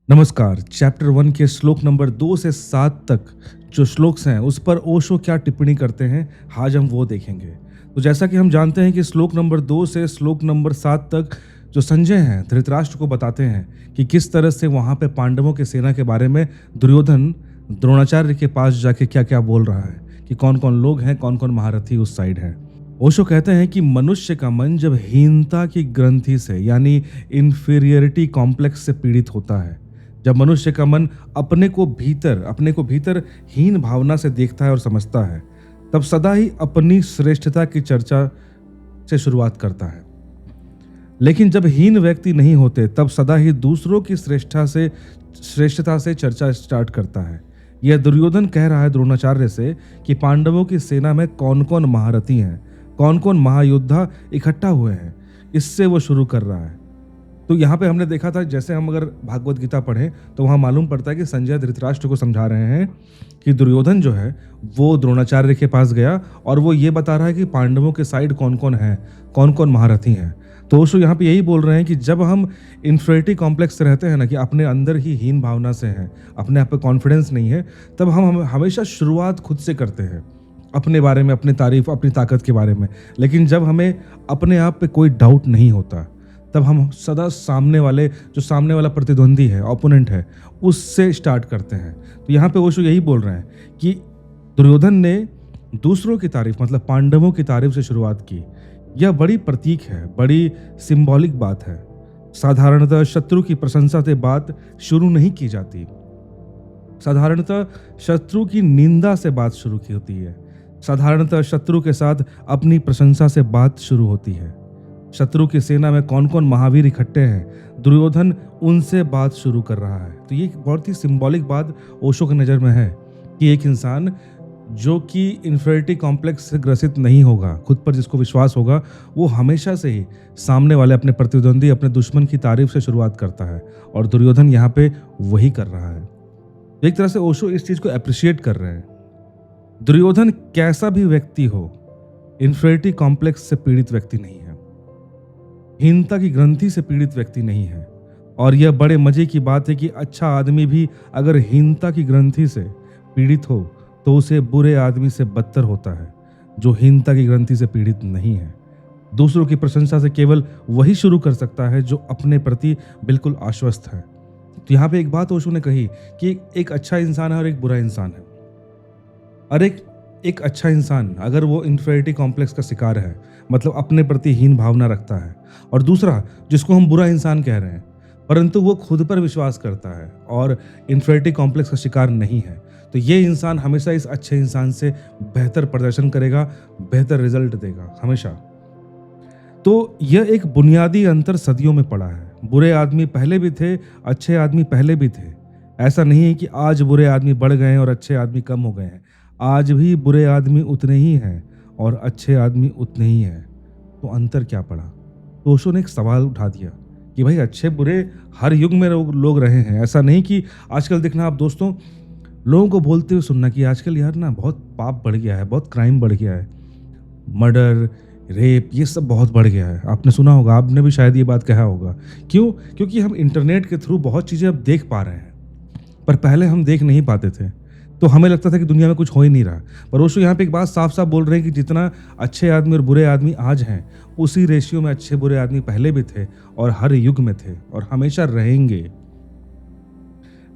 नमस्कार। चैप्टर 1 के श्लोक नंबर 2 से 7 तक जो श्लोक्स हैं उस पर ओशो क्या टिप्पणी करते हैं, आज हम वो देखेंगे। तो जैसा कि हम जानते हैं कि श्लोक नंबर 2 से श्लोक नंबर 7 तक जो संजय हैं धृतराष्ट्र को बताते हैं कि किस तरह से वहाँ पे पांडवों की सेना के बारे में दुर्योधन द्रोणाचार्य के पास जाके क्या क्या बोल रहा है कि कौन कौन लोग हैं, कौन कौन महारथी उस साइड हैं। ओशो कहते हैं कि मनुष्य का मन जब हीनता की ग्रंथि से यानी इन्फीरियरिटी कॉम्प्लेक्स से पीड़ित होता है, जब मनुष्य का मन अपने को भीतर हीन भावना से देखता है और समझता है, तब सदा ही अपनी श्रेष्ठता की चर्चा से शुरुआत करता है। लेकिन जब हीन व्यक्ति नहीं होते, तब सदा ही दूसरों की श्रेष्ठता से चर्चा स्टार्ट करता है। यह दुर्योधन कह रहा है द्रोणाचार्य से कि पांडवों की सेना में कौन कौन महारथी हैं, कौन कौन महायोद्धा इकट्ठा हुए हैं, इससे वो शुरू कर रहा है। तो यहाँ पे हमने देखा था, जैसे हम अगर भागवत गीता पढ़ें तो वहाँ मालूम पड़ता है कि संजय धृतराष्ट्र को समझा रहे हैं कि दुर्योधन जो है वो द्रोणाचार्य के पास गया और वो ये बता रहा है कि पांडवों के साइड कौन कौन है, कौन कौन महारथी हैं। तो ओशो यहाँ पे यही बोल रहे हैं कि जब हम इन्फीरियरिटी कॉम्प्लेक्स से रहते हैं ना, कि अपने अंदर ही हीन भावना से हैं, अपने आप पे कॉन्फिडेंस नहीं है, तब हम हमेशा शुरुआत खुद से करते हैं अपने बारे में, अपनी तारीफ, अपनी ताकत के बारे में। लेकिन जब हमें अपने आप पे कोई डाउट नहीं होता, तब हम सदा सामने वाला प्रतिद्वंदी है, ओपोनेंट है, उससे स्टार्ट करते हैं। तो यहाँ पे ओशो यही बोल रहे हैं कि दुर्योधन ने दूसरों की तारीफ, मतलब पांडवों की तारीफ से शुरुआत की। यह बड़ी प्रतीक है, बड़ी सिंबॉलिक बात है। साधारणतः शत्रु की प्रशंसा से बात शुरू नहीं की जाती, साधारणतः शत्रु की निंदा से बात शुरू की होती है। साधारणतः शत्रु के साथ अपनी प्रशंसा से बात शुरू होती है। शत्रु की सेना में कौन कौन महावीर इकट्ठे हैं, दुर्योधन उनसे बात शुरू कर रहा है। तो ये बहुत ही सिंबॉलिक बात ओशो की नज़र में है कि एक इंसान जो कि इन्फीरियरिटी कॉम्प्लेक्स से ग्रसित नहीं होगा, खुद पर जिसको विश्वास होगा, वो हमेशा से ही सामने वाले अपने प्रतिद्वंदी, अपने दुश्मन की तारीफ से शुरुआत करता है। और दुर्योधन यहाँ पे वही कर रहा है। एक तरह से ओशो इस चीज़ को अप्रिशिएट कर रहे हैं। दुर्योधन कैसा भी व्यक्ति हो, इन्फीरियरिटी कॉम्प्लेक्स से पीड़ित व्यक्ति नहीं है, हीनता की ग्रंथि से पीड़ित व्यक्ति नहीं है। और यह बड़े मजे की बात है कि अच्छा आदमी भी अगर हीनता की ग्रंथि से पीड़ित हो तो उसे बुरे आदमी से बदतर होता है जो हीनता की ग्रंथि से पीड़ित नहीं है। दूसरों की प्रशंसा से केवल वही शुरू कर सकता है जो अपने प्रति बिल्कुल आश्वस्त है। तो यहाँ पे एक बात ओशो ने कही कि एक अच्छा इंसान है और एक बुरा इंसान है। और एक अच्छा इंसान अगर वो इन्फीरियरिटी कॉम्प्लेक्स का शिकार है, मतलब अपने प्रति हीन भावना रखता है, और दूसरा जिसको हम बुरा इंसान कह रहे हैं परंतु वो खुद पर विश्वास करता है और इन्फीरियरिटी कॉम्प्लेक्स का शिकार नहीं है, तो ये इंसान हमेशा इस अच्छे इंसान से बेहतर प्रदर्शन करेगा, बेहतर रिजल्ट देगा हमेशा। तो यह एक बुनियादी अंतर सदियों में पड़ा है। बुरे आदमी पहले भी थे, अच्छे आदमी पहले भी थे। ऐसा नहीं है कि आज बुरे आदमी बढ़ गए हैं और अच्छे आदमी कम हो गए हैं। आज भी बुरे आदमी उतने ही हैं और अच्छे आदमी उतने ही हैं। तो अंतर क्या पड़ा? तो ओशो ने एक सवाल उठा दिया कि भाई अच्छे बुरे हर युग में लोग रहे हैं। ऐसा नहीं कि आजकल देखना आप दोस्तों, लोगों को बोलते हुए सुनना कि आजकल यार ना बहुत पाप बढ़ गया है, बहुत क्राइम बढ़ गया है, मर्डर, रेप, ये सब बहुत बढ़ गया है। आपने सुना होगा, आपने भी शायद ये बात कहा होगा। क्यों? क्योंकि हम इंटरनेट के थ्रू बहुत चीज़ें अब देख पा रहे हैं, पर पहले हम देख नहीं पाते थे, तो हमें लगता था कि दुनिया में कुछ हो ही नहीं रहा। पर ओशो यहाँ पे एक बात साफ साफ बोल रहे हैं कि जितना अच्छे आदमी और बुरे आदमी आज हैं, उसी रेशियो में अच्छे बुरे आदमी पहले भी थे और हर युग में थे और हमेशा रहेंगे।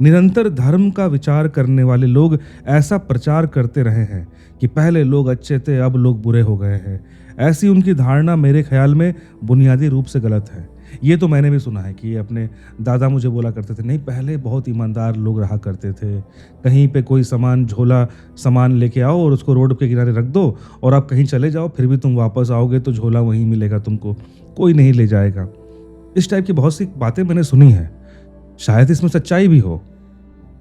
निरंतर धर्म का विचार करने वाले लोग ऐसा प्रचार करते रहे हैं कि पहले लोग अच्छे थे, अब लोग बुरे हो गए हैं। ऐसी उनकी धारणा मेरे ख्याल में बुनियादी रूप से गलत है। ये तो मैंने भी सुना है कि अपने दादा मुझे बोला करते थे, नहीं पहले बहुत ईमानदार लोग रहा करते थे, कहीं पे कोई झोला सामान लेके आओ और उसको रोड के किनारे रख दो और आप कहीं चले जाओ, फिर भी तुम वापस आओगे तो झोला वहीं मिलेगा तुमको, कोई नहीं ले जाएगा। इस टाइप की बहुत सी बातें मैंने सुनी हैं। शायद इसमें सच्चाई भी हो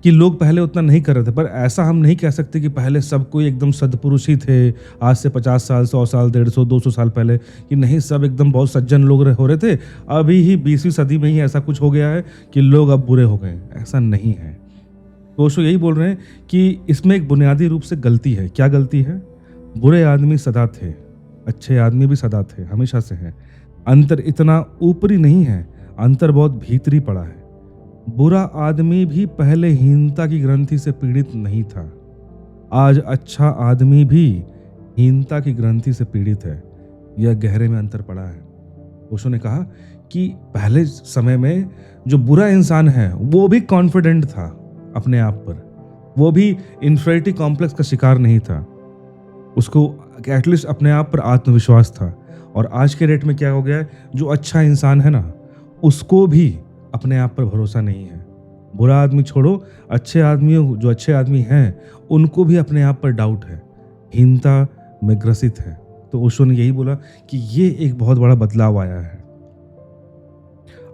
कि लोग पहले उतना नहीं कर रहे थे, पर ऐसा हम नहीं कह सकते कि पहले सब कोई एकदम सद्पुरुष ही थे, आज से 50 साल, 100 साल, 150, 200 साल पहले, कि नहीं सब एकदम बहुत सज्जन लोग हो रहे थे, अभी ही 20वीं सदी में ही ऐसा कुछ हो गया है कि लोग अब बुरे हो गए। ऐसा नहीं है। तो ओशो यही बोल रहे हैं कि इसमें एक बुनियादी रूप से गलती है। क्या गलती है? बुरे आदमी सदा थे, अच्छे आदमी भी सदा थे, हमेशा से हैं। अंतर इतना ऊपरी नहीं है, अंतर बहुत भीतरी पड़ा है। बुरा आदमी भी पहले हीनता की ग्रंथि से पीड़ित नहीं था, आज अच्छा आदमी भी हीनता की ग्रंथि से पीड़ित है। यह गहरे में अंतर पड़ा है। ओशो ने कहा कि पहले समय में जो बुरा इंसान है वो भी कॉन्फिडेंट था अपने आप पर, वो भी इन्फेरिटी कॉम्प्लेक्स का शिकार नहीं था, उसको एटलीस्ट अपने आप पर आत्मविश्वास था। और आज के डेट में क्या हो गया है, जो अच्छा इंसान है ना, उसको भी अपने आप पर भरोसा नहीं है। बुरा आदमी छोड़ो, अच्छे आदमी, जो अच्छे आदमी हैं उनको भी अपने आप पर डाउट है, हीनता में ग्रसित है। तो ओशो ने यही बोला कि ये एक बहुत बड़ा बदलाव आया है।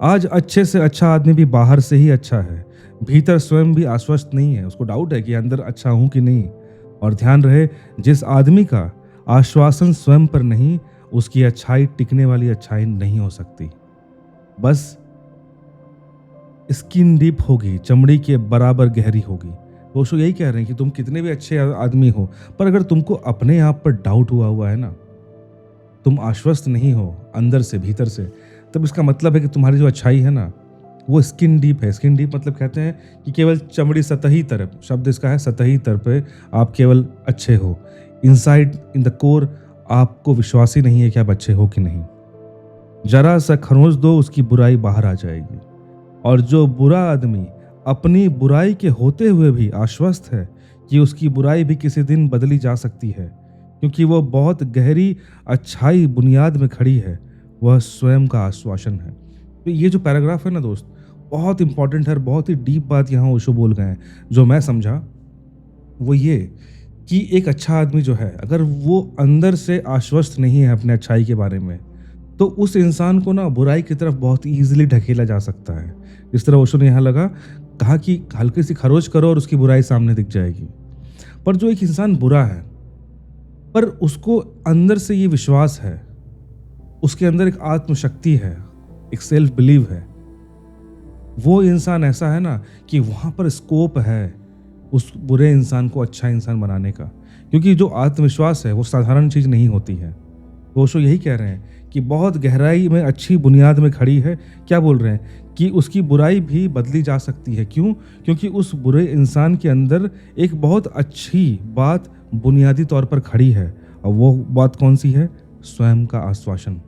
आज अच्छे से अच्छा आदमी भी बाहर से ही अच्छा है, भीतर स्वयं भी आश्वस्त नहीं है, उसको डाउट है कि अंदर अच्छा हूं कि नहीं। और ध्यान रहे, जिस आदमी का आश्वासन स्वयं पर नहीं, उसकी अच्छाई टिकने वाली अच्छाई नहीं हो सकती। बस स्किन डीप होगी, चमड़ी के बराबर गहरी होगी। तो ओशो यही कह रहे हैं कि तुम कितने भी अच्छे आदमी हो, पर अगर तुमको अपने आप पर डाउट हुआ है ना, तुम आश्वस्त नहीं हो अंदर से भीतर से, तब इसका मतलब है कि तुम्हारी जो अच्छाई है ना वो स्किन डीप है। स्किन डीप मतलब कहते हैं कि केवल चमड़ी, सतही तरफ, शब्द इसका है सतही तरफ पे आप केवल अच्छे हो, इनसाइड इन द कोर आपको विश्वास ही नहीं है कि आप अच्छे हो कि नहीं। जरा सा खरोंच दो, उसकी बुराई बाहर आ जाएगी। और जो बुरा आदमी अपनी बुराई के होते हुए भी आश्वस्त है कि उसकी बुराई भी किसी दिन बदली जा सकती है, क्योंकि वह बहुत गहरी अच्छाई बुनियाद में खड़ी है, वह स्वयं का आश्वासन है। तो ये जो पैराग्राफ है ना दोस्त, बहुत इंपॉर्टेंट है, बहुत ही डीप बात यहाँ ओशो बोल गए हैं। जो मैं समझा वो ये कि एक अच्छा आदमी जो है, अगर वो अंदर से आश्वस्त नहीं है अपने अच्छाई के बारे में, तो उस इंसान को ना बुराई की तरफ बहुत ईजिली ढकेला जा सकता है। इस तरह ओशो ने यहाँ कहा कि हल्की सी खरोच करो और उसकी बुराई सामने दिख जाएगी। पर जो एक इंसान बुरा है, पर उसको अंदर से ये विश्वास है, उसके अंदर एक आत्मशक्ति है, एक सेल्फ बिलीव है, वो इंसान ऐसा है ना कि वहाँ पर स्कोप है उस बुरे इंसान को अच्छा इंसान बनाने का। क्योंकि जो आत्मविश्वास है वो साधारण चीज़ नहीं होती है। तो ओशो यही कह रहे हैं कि बहुत गहराई में अच्छी बुनियाद में खड़ी है। क्या बोल रहे हैं कि उसकी बुराई भी बदली जा सकती है। क्यों? क्योंकि उस बुरे इंसान के अंदर एक बहुत अच्छी बात बुनियादी तौर पर खड़ी है। और वो बात कौन सी है? स्वयं का आश्वासन,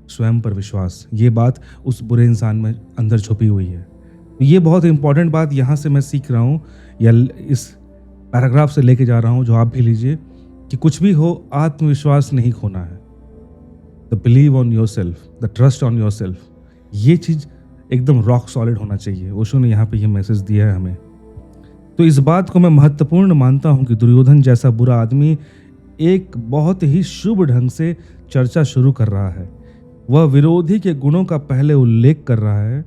स्वयं पर विश्वास। ये बात उस बुरे इंसान में अंदर छुपी हुई है। तो ये बहुत इंपॉर्टेंट बात यहाँ से मैं सीख रहा हूँ, या इस पैराग्राफ से लेके जा रहा हूँ, जो आप भी लीजिए, कि कुछ भी हो आत्मविश्वास नहीं खोना है। The believe on your self, the trust on your self, ये चीज़ एकदम रॉक सॉलिड होना चाहिए। ओशो ने यहाँ पे ये मैसेज दिया है हमें। तो इस बात को मैं महत्वपूर्ण मानता हूँ कि दुर्योधन जैसा बुरा आदमी एक बहुत ही शुभ ढंग से चर्चा शुरू कर रहा है। वह विरोधी के गुणों का पहले उल्लेख कर रहा है,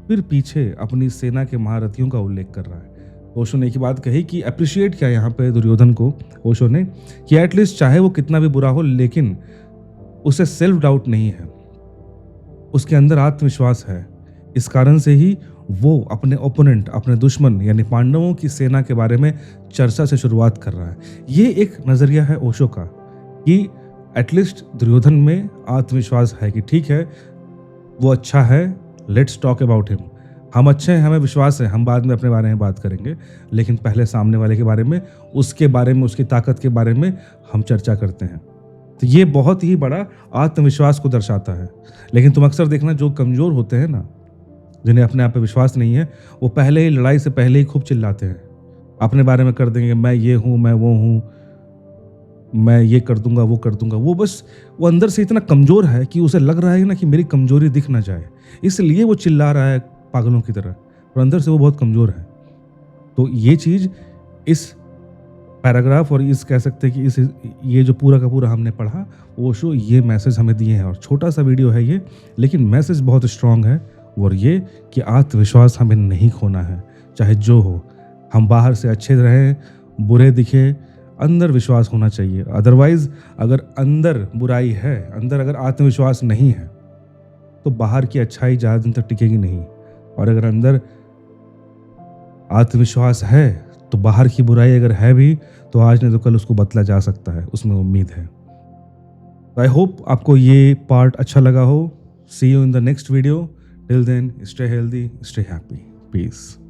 फिर पीछे अपनी सेना के महारथियों का उल्लेख कर रहा है। ओशो ने एक बात कही कि अप्रिशिएट किया यहाँ पे दुर्योधन को ओशो ने, कि एटलीस्ट चाहे वो कितना भी बुरा हो, लेकिन उसे सेल्फ डाउट नहीं है, उसके अंदर आत्मविश्वास है। इस कारण से ही वो अपने ओपोनेंट, अपने दुश्मन यानी पांडवों की सेना के बारे में चर्चा से शुरुआत कर रहा है। ये एक नज़रिया है ओशो का कि एटलीस्ट दुर्योधन में आत्मविश्वास है कि ठीक है, वो अच्छा है, लेट्स टॉक अबाउट हिम। हम अच्छे हैं, हमें विश्वास है, हम बाद में अपने बारे में बात करेंगे, लेकिन पहले सामने वाले के बारे में, उसके बारे में, उसकी ताकत के बारे में हम चर्चा करते हैं। तो ये बहुत ही बड़ा आत्मविश्वास को दर्शाता है। लेकिन तुम अक्सर देखना, जो कमज़ोर होते हैं ना, जिन्हें अपने आप पे विश्वास नहीं है, वो पहले ही लड़ाई से पहले ही खूब चिल्लाते हैं, अपने बारे में कर देंगे, मैं ये हूँ, मैं वो हूँ, मैं ये कर दूंगा, वो कर दूंगा। वो अंदर से इतना कमज़ोर है कि उसे लग रहा है ना कि मेरी कमज़ोरी दिख ना जाए, इसलिए वो चिल्ला रहा है पागलों की तरह, और अंदर से वो बहुत कमज़ोर है। तो ये चीज़ इस पैराग्राफ और इस कह सकते हैं कि ये जो पूरा का पूरा हमने पढ़ा, ओशो ये मैसेज हमें दिए हैं। और छोटा सा वीडियो है ये, लेकिन मैसेज बहुत स्ट्रांग है, और ये कि आत्मविश्वास हमें नहीं खोना है, चाहे जो हो। हम बाहर से अच्छे रहें, बुरे दिखे, अंदर विश्वास होना चाहिए। अदरवाइज अगर अंदर बुराई है, अंदर अगर आत्मविश्वास नहीं है, तो बाहर की अच्छाई ज़्यादा दिन तक टिकेगी नहीं। और अगर अंदर आत्मविश्वास है, तो बाहर की बुराई अगर है भी, तो आज नहीं तो कल उसको बदला जा सकता है, उसमें उम्मीद है। आई होप आपको ये पार्ट अच्छा लगा हो। See you in the next video. Till then, stay healthy, stay happy. Piece.